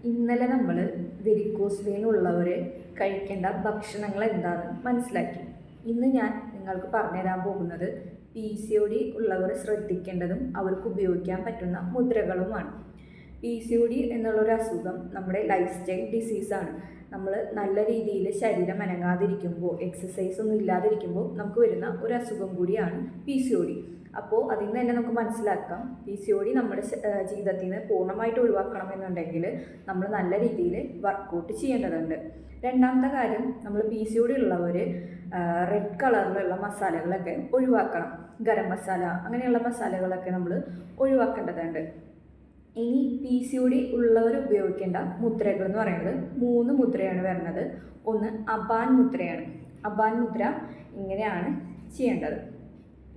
ഇന്നലെ നമ്മൾ varicose vein ഉള്ളവർ കഴിക്കേണ്ട ഭക്ഷണങ്ങൾ എന്താണെന്ന് മനസ്സിലാക്കി. ഇന്ന് ഞാൻ നിങ്ങൾക്ക് പറഞ്ഞുതരാൻ പോകുന്നത് PCOD ഉള്ളവർ ശ്രദ്ധിക്കേണ്ടതും അവർക്ക് ഉപയോഗിക്കാൻ പറ്റുന്ന മുദ്രകളുമാണ്. PCOD എന്നുള്ളൊരു അസുഖം നമ്മുടെ ലൈഫ് സ്റ്റൈൽ ഡിസീസാണ്. നമ്മൾ നല്ല രീതിയിൽ ശരീരം അനങ്ങാതിരിക്കുമ്പോൾ, എക്സസൈസ് ഒന്നും ഇല്ലാതിരിക്കുമ്പോൾ നമുക്ക് വരുന്ന ഒരു അസുഖം കൂടിയാണ് PCOD. അപ്പോൾ അതിൽ നിന്ന് തന്നെ നമുക്ക് മനസ്സിലാക്കാം, PCOD നമ്മുടെ ജീവിതത്തിൽ നിന്ന് പൂർണ്ണമായിട്ട് ഒഴിവാക്കണമെന്നുണ്ടെങ്കിൽ നമ്മൾ നല്ല രീതിയിൽ വർക്കൗട്ട് ചെയ്യേണ്ടതുണ്ട്. രണ്ടാമത്തെ കാര്യം, നമ്മൾ PCOD ഉള്ളവർ റെഡ് കളറിലുള്ള മസാലകളൊക്കെ ഒഴിവാക്കണം. ഗരം മസാല അങ്ങനെയുള്ള മസാലകളൊക്കെ നമ്മൾ ഒഴിവാക്കേണ്ടതുണ്ട്. ഇനി PCOD ഉള്ളവർ ഉപയോഗിക്കേണ്ട മുദ്രകൾ എന്ന് പറയുന്നത് 3 മുദ്രയാണ് വരുന്നത്. ഒന്ന് അബാൻ മുദ്രയാണ്. അബാൻ മുദ്ര ഇങ്ങനെയാണ് ചെയ്യേണ്ടത്.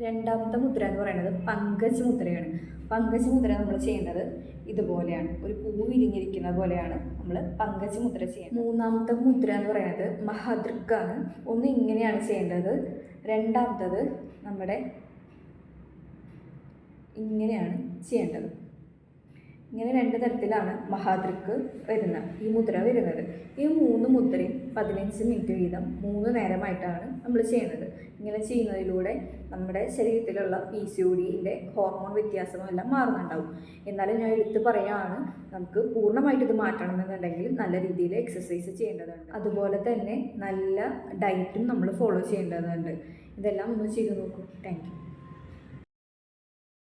രണ്ടാമത്തെ മുദ്ര എന്ന് പറയുന്നത് പങ്കജ് മുദ്രയാണ്. പങ്കജ് മുദ്ര നമ്മൾ ചെയ്യേണ്ടത് ഇതുപോലെയാണ്, ഒരു പൂ വിരിഞ്ഞിരിക്കുന്ന പോലെയാണ് നമ്മൾ പങ്കജ് മുദ്ര ചെയ്യുന്നത്. മൂന്നാമത്തെ മുദ്ര എന്ന് പറയുന്നത് മഹാദൃക്കാണ്. ഒന്ന് ഇങ്ങനെയാണ് ചെയ്യേണ്ടത്, രണ്ടാമത്തത് നമ്മുടെ ഇങ്ങനെയാണ് ചെയ്യേണ്ടത്. ഇങ്ങനെ 2 തരത്തിലാണ് മഹാദൃക്ക് വരുന്നത്, ഈ മുദ്ര വരുന്നത്. ഈ 3 മുദ്രയും 15 മിനിറ്റ് വീതം 3 നേരമായിട്ടാണ് നമ്മൾ ചെയ്യുന്നത്. ഇങ്ങനെ ചെയ്യുന്നതിലൂടെ നമ്മുടെ ശരീരത്തിലുള്ള PCODയുടെ ഹോർമോൺ വ്യത്യാസവും എല്ലാം മാറുന്നുണ്ടാവും. എന്നാലും ഞാൻ എടുത്ത് പറയുകയാണ്, നമുക്ക് പൂർണ്ണമായിട്ട് ഇത് മാറ്റണമെന്നുണ്ടെങ്കിൽ നല്ല രീതിയിൽ എക്സസൈസ് ചെയ്യേണ്ടതുണ്ട്. അതുപോലെ തന്നെ നല്ല ഡയറ്റും നമ്മൾ ഫോളോ ചെയ്യേണ്ടതുണ്ട്. ഇതെല്ലാം ഒന്ന് ചെയ്ത് നോക്കൂ. Thank you.